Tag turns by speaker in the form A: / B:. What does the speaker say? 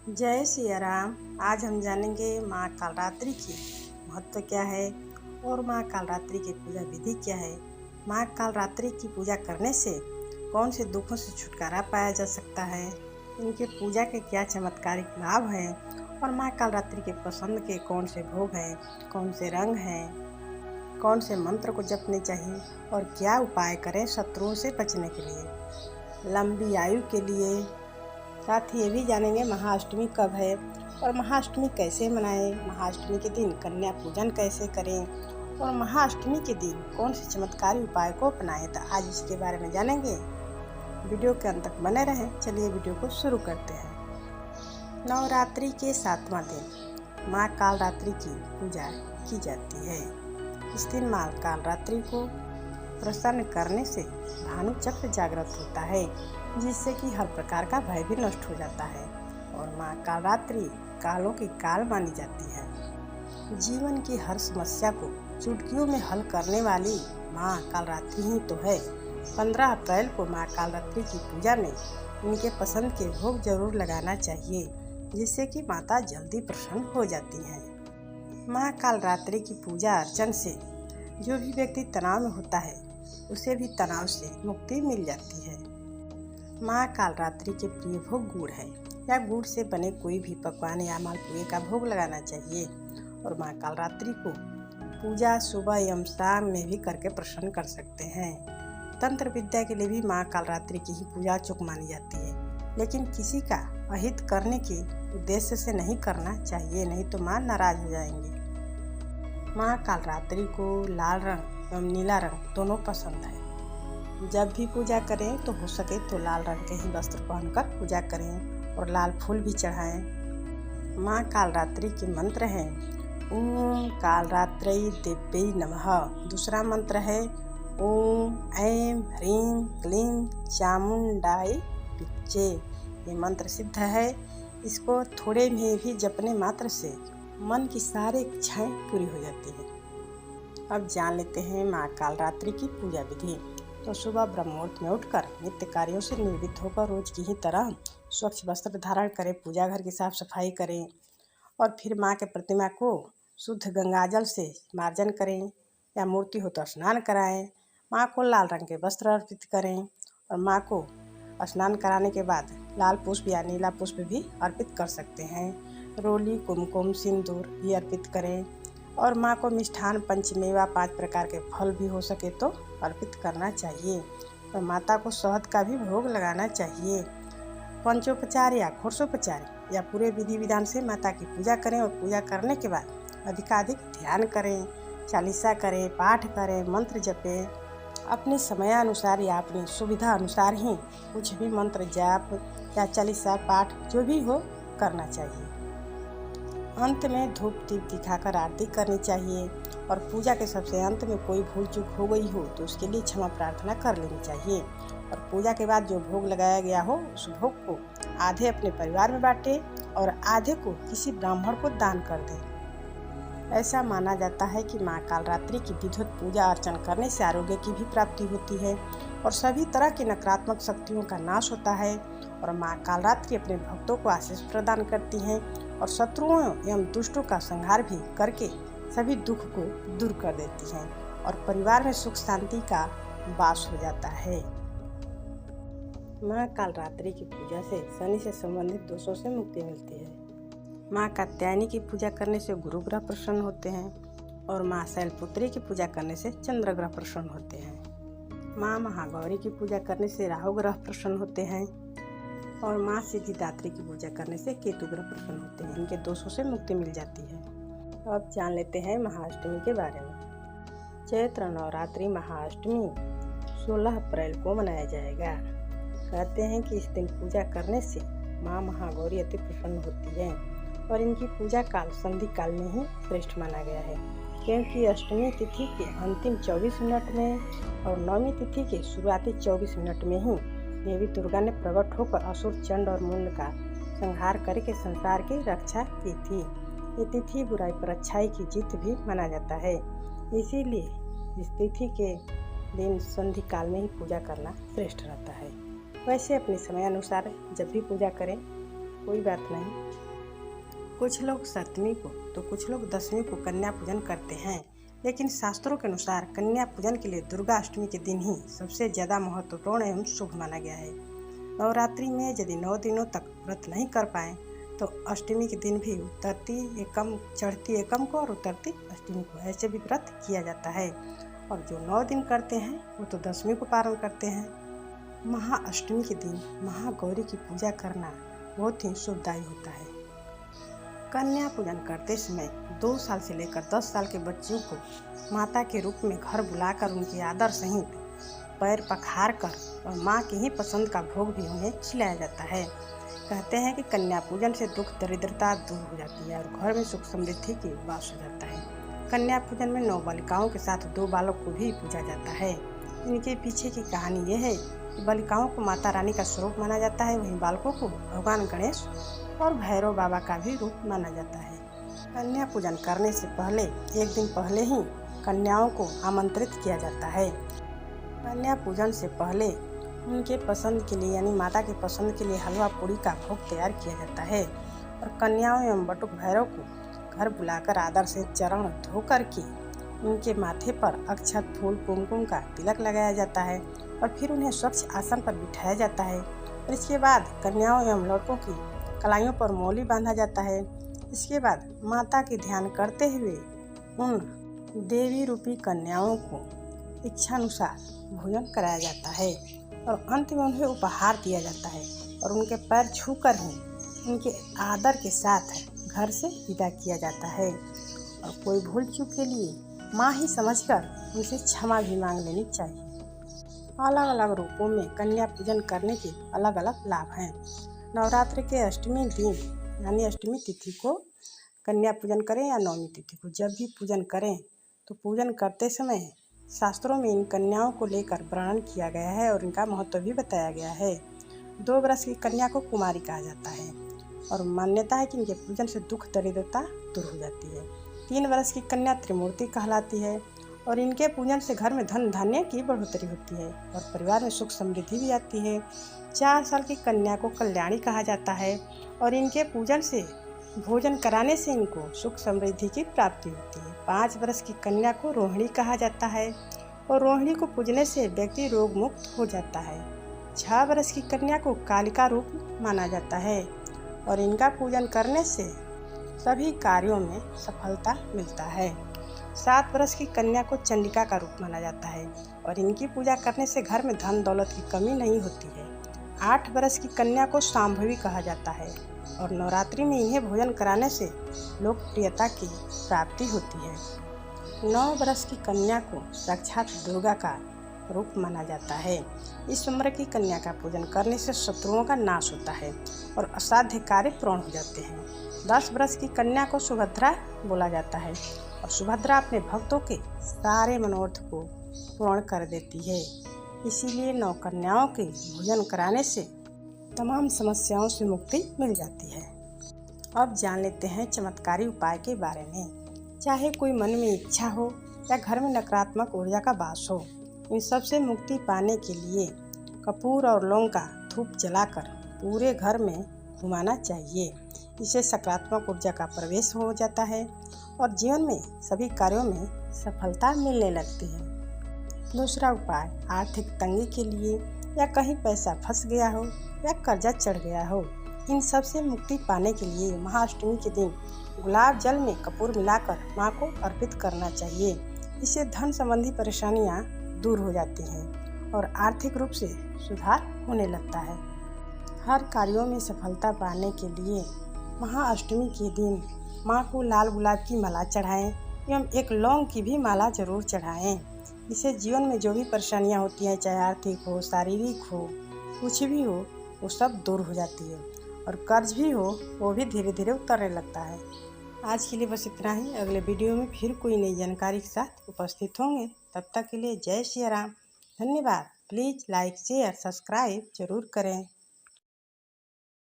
A: जय सिया राम। आज हम जानेंगे माँ कालरात्रि की महत्व क्या है और माँ कालरात्रि की पूजा विधि क्या है। माँ कालरात्रि की पूजा करने से कौन से दुखों से छुटकारा पाया जा सकता है, इनके पूजा के क्या चमत्कारिक लाभ हैं और माँ कालरात्रि के पसंद के कौन से भोग हैं, कौन से रंग हैं, कौन से मंत्र को जपने चाहिए और क्या उपाय करें शत्रुओं से बचने के लिए, लंबी आयु के लिए। साथ ही ये भी जानेंगे महाअष्टमी कब है और महाअष्टमी कैसे मनाएं, महाअष्टमी के दिन कन्या पूजन कैसे करें और महाअष्टमी के दिन कौन से चमत्कारी उपाय को अपनाएं। तो आज इसके बारे में जानेंगे। वीडियो के अंत तक बने रहें। चलिए वीडियो को शुरू करते हैं। नवरात्रि के 7वां दिन माँ कालरात्रि की पूजा की जाती है। इस दिन माँ कालरात्रि को प्रसन्न करने से भानु चक्र जागृत होता है, जिससे कि हर प्रकार का भय भी नष्ट हो जाता है और माँ कालरात्रि कालों की काल मानी जाती है। जीवन की हर समस्या को चुटकियों में हल करने वाली माँ कालरात्रि ही तो है। 15 अप्रैल को माँ कालरात्रि की पूजा में उनके पसंद के भोग जरूर लगाना चाहिए, जिससे कि माता जल्दी प्रसन्न हो जाती हैं। माँ कालरात्रि की पूजा अर्चन से जो भी व्यक्ति तनाव में होता है उसे भी तनाव से मुक्ति मिल जाती है। माँ कालरात्रि के प्रिय भोग गुड़ है या गुड़ से बने कोई भी पकवान या मालपुए का भोग लगाना चाहिए और माँ कालरात्रि को पूजा सुबह एवं शाम में भी करके प्रसन्न कर सकते हैं। तंत्र विद्या के लिए भी माँ कालरात्रि की ही पूजा चुक मानी जाती है, लेकिन किसी का अहित करने के उद्देश्य से नहीं करना चाहिए, नहीं तो माँ नाराज हो जाएंगे। माँ कालरात्रि को लाल रंग एवं नीला रंग दोनों पसंद है। जब भी पूजा करें तो हो सके तो लाल रंग के ही वस्त्र पहनकर पूजा करें और लाल फूल भी चढ़ाएं। माँ कालरात्रि के मंत्र हैं ओम कालरात्रै देव्यै नमः। दूसरा मंत्र है ओम ऐं ह्रीं क्लीं चामुंडाय विच्चे। ये मंत्र सिद्ध है। इसको थोड़े में भी जपने मात्र से मन की सारी इच्छाएं पूरी हो जाती है। अब जान लेते हैं माँ कालरात्रि की पूजा विधि। तो सुबह ब्रह्ममुहूर्त में उठकर नित्य कार्यों से निवृत्त होकर रोज की ही तरह स्वच्छ वस्त्र धारण करें, पूजा घर की साफ सफाई करें और फिर माँ के प्रतिमा को शुद्ध गंगाजल से मार्जन करें या मूर्ति हो तो स्नान कराएं। माँ को लाल रंग के वस्त्र अर्पित करें और माँ को स्नान कराने के बाद लाल पुष्प या नीला पुष्प भी अर्पित कर सकते हैं। रोली, कुमकुम, सिंदूर भी अर्पित करें और माँ को मिष्ठान, पंचमेवा, 5 प्रकार के फल भी हो सके तो अर्पित करना चाहिए और माता को शहद का भी भोग लगाना चाहिए। पंचोपचार या खोरसोपचार या पूरे विधि विधान से माता की पूजा करें और पूजा करने के बाद अधिकाधिक ध्यान करें, चालीसा करें, पाठ करें, मंत्र जपें। अपने समयानुसार या अपनी सुविधा अनुसार ही कुछ भी मंत्र जाप या चालीसा पाठ जो भी हो करना चाहिए। अंत में धूप दीप दिखाकर आरती करनी चाहिए और पूजा के सबसे अंत में कोई भूल चूक हो गई हो तो उसके लिए क्षमा प्रार्थना कर लेनी चाहिए और पूजा के बाद जो भोग लगाया गया हो उस भोग को आधे अपने परिवार में बांटें और आधे को किसी ब्राह्मण को दान कर दें। ऐसा माना जाता है कि माँ कालरात्रि की विधिवत पूजा अर्चन करने से आरोग्य की भी प्राप्ति होती है और सभी तरह की नकारात्मक शक्तियों का नाश होता है और माँ कालरात्रि अपने भक्तों को आशीष प्रदान करती हैं और शत्रुओं एवं दुष्टों का संहार भी करके सभी दुख को दूर कर देती हैं और परिवार में सुख शांति का वास हो जाता है। माँ कालरात्रि की पूजा से शनि से संबंधित दोषों से मुक्ति मिलती है। माँ कात्यायनी की पूजा करने से गुरु ग्रह प्रसन्न होते हैं और माँ शैलपुत्री की पूजा करने से चंद्र ग्रह प्रसन्न होते हैं। माँ महागौरी की पूजा करने से राहु ग्रह प्रसन्न होते हैं और माँ सिद्धिदात्री की पूजा करने से केतु ग्रह प्रसन्न होते हैं। इनके दोषों से मुक्ति मिल जाती है। अब जान लेते हैं महाअष्टमी के बारे में। चैत्र नवरात्रि महाअष्टमी 16 अप्रैल को मनाया जाएगा। कहते हैं कि इस दिन पूजा करने से माँ महागौरी अति प्रसन्न होती है और इनकी पूजा काल संधि काल में ही श्रेष्ठ माना गया है, क्योंकि अष्टमी तिथि के अंतिम 24 मिनट में और नवमी तिथि के शुरुआती 24 मिनट में ही देवी दुर्गा ने प्रकट होकर असुर, चंड और मुंड का संहार करके संसार की रक्षा की थी। ये तिथि बुराई पर अच्छाई की जीत भी माना जाता है, इसीलिए इस तिथि के दिन संधि काल में ही पूजा करना श्रेष्ठ रहता है। वैसे अपने समय अनुसार जब भी पूजा करें कोई बात नहीं, कुछ लोग सप्तमी को तो कुछ लोग दशमी को कन्या पूजन करते हैं, लेकिन शास्त्रों के अनुसार कन्या पूजन के लिए दुर्गा अष्टमी के दिन ही सबसे ज़्यादा महत्वपूर्ण एवं शुभ माना गया है। नवरात्रि में यदि 9 दिनों तक व्रत नहीं कर पाए तो अष्टमी के दिन भी उतरती एकम, चढ़ती एकम को और उतरती अष्टमी को ऐसे भी व्रत किया जाता है। और जो 9 दिन करते हैं वो तो दशमी को पारण करते हैं। महाअष्टमी के दिन महागौरी की पूजा करना बहुत ही शुभदायी होता है। कन्या पूजन करते समय 2 साल से लेकर 10 साल के बच्चों को माता के रूप में घर बुलाकर उनके आदर सहित पैर पखार कर और माँ की ही पसंद का भोग भी उन्हें खिलाया जाता है। कहते हैं कि कन्या पूजन से दुख दरिद्रता दूर हो जाती है और घर में सुख समृद्धि की वास हो जाता है। कन्या पूजन में 9 बालिकाओं के साथ 2 बालक को भी पूजा जाता है। इनके पीछे की कहानी यह है कि बालिकाओं को माता रानी का स्वरूप माना जाता है, वहीं बालकों को भगवान गणेश और भैरव बाबा का भी रूप माना जाता है। कन्या पूजन करने से पहले एक दिन पहले ही कन्याओं को आमंत्रित किया जाता है। कन्या पूजन से पहले उनके पसंद के लिए यानी माता के पसंद के लिए हलवा पूड़ी का भोग तैयार किया जाता है और कन्याओं एवं बटुक भैरव को घर बुलाकर आदर से चरण धो कर के उनके माथे पर अक्षत फूल कुमकुम का तिलक लगाया जाता है और फिर उन्हें स्वच्छ आसन पर बिठाया जाता है। और इसके बाद कन्याओं एवं लड़कों की कलाइयों पर मौली बांधा जाता है। इसके बाद माता की ध्यान करते हुए उन देवी रूपी कन्याओं को इच्छानुसार भोजन कराया जाता है और अंत में उन्हें उपहार दिया जाता है और उनके पैर छूकर ही उनके आदर के साथ घर से विदा किया जाता है। और कोई भूल चूक के लिए माँ ही समझकर उनसे क्षमा भी मांग लेनी चाहिए। अलग अलग रूपों में कन्या पूजन करने के अलग अलग लाभ हैं। नवरात्रि के अष्टमी दिन यानी अष्टमी तिथि को कन्या पूजन करें या नवमी तिथि को जब भी पूजन करें तो पूजन करते समय शास्त्रों में इन कन्याओं को लेकर वर्णन किया गया है और इनका महत्व भी बताया गया है। 2 वर्ष की कन्या को कुमारी कहा जाता है और मान्यता है कि इनके पूजन से दुख दरिद्रता दूर हो जाती है। 3 वर्ष की कन्या त्रिमूर्ति कहलाती है और इनके पूजन से घर में धन धान्य की बढ़ोतरी होती है और परिवार में सुख समृद्धि भी आती है। 4 साल की कन्या को कल्याणी कहा जाता है और इनके पूजन से भोजन कराने से इनको सुख समृद्धि की प्राप्ति होती है। 5 वर्ष की कन्या को रोहिणी कहा जाता है और रोहिणी को पूजने से व्यक्ति रोग मुक्त हो जाता है। 6 वर्ष की कन्या को कालिका रूप माना जाता है और इनका पूजन करने से सभी कार्यों में सफलता मिलता है। 7 वर्ष की कन्या को चंडिका का रूप माना जाता है और इनकी पूजा करने से घर में धन दौलत की कमी नहीं होती है। 8 वर्ष की कन्या को शांभवी कहा जाता है और नवरात्रि में इन्हें भोजन कराने से लोकप्रियता की प्राप्ति होती है। 9 वर्ष की कन्या को साक्षात दुर्गा का रूप माना जाता है। इस उम्र की कन्या का पूजन करने से शत्रुओं का नाश होता है और असाध्य कार्य पूर्ण हो जाते हैं। 10 वर्ष की कन्या को सुभद्रा बोला जाता है और सुभद्रा अपने भक्तों के सारे मनोरथ को पूर्ण कर देती है। इसीलिए 9 कन्याओं के भोजन कराने से तमाम समस्याओं से मुक्ति मिल जाती है। अब जान लेते हैं चमत्कारी उपाय के बारे में। चाहे कोई मन में इच्छा हो या घर में नकारात्मक ऊर्जा का वास हो, इन सब से मुक्ति पाने के लिए कपूर और लौंग का धूप जलाकर पूरे घर में घुमाना चाहिए। इससे सकारात्मक ऊर्जा का प्रवेश हो जाता है और जीवन में सभी कार्यों में सफलता मिलने लगती है। दूसरा उपाय, आर्थिक तंगी के लिए या कहीं पैसा फंस गया हो या कर्जा चढ़ गया हो, इन सब से मुक्ति पाने के लिए महाअष्टमी के दिन गुलाब जल में कपूर मिलाकर माँ को अर्पित करना चाहिए। इससे धन संबंधी परेशानियाँ दूर हो जाती हैं और आर्थिक रूप से सुधार होने लगता है। हर कार्यों में सफलता पाने के लिए महाअष्टमी के दिन माँ को लाल गुलाब की माला चढ़ाएं एवं एक लौंग की भी माला जरूर चढ़ाएं। इससे जीवन में जो भी परेशानियाँ होती हैं, चाहे आर्थिक हो, शारीरिक हो, कुछ भी हो, वो सब दूर हो जाती है और कर्ज भी हो वो भी धीरे धीरे उतरने लगता है। आज के लिए बस इतना ही। अगले वीडियो में फिर कोई नई जानकारी के साथ उपस्थित होंगे। तब तक के लिए जय श्री राम। धन्यवाद। प्लीज़ लाइक शेयर सब्सक्राइब जरूर करें।